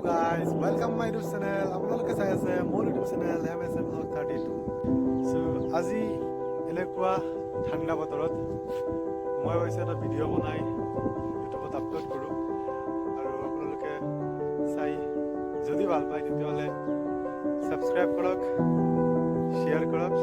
guys, welcome my YouTube channel. আপোনালোকে চাই আছে মোৰ YouTube channel MSM Vlog 32. So আজি এনেকুৱা ঠাণ্ডা বতৰত মই ভাবিছোঁ এটা ভিডিঅ' বনাই ইউটিউবত আপলোড কৰোঁ আৰু আপোনালোকে চাই যদি ভাল পায় তেতিয়াহ'লে ছাবস্ক্ৰাইব কৰক, শ্বেয়াৰ কৰক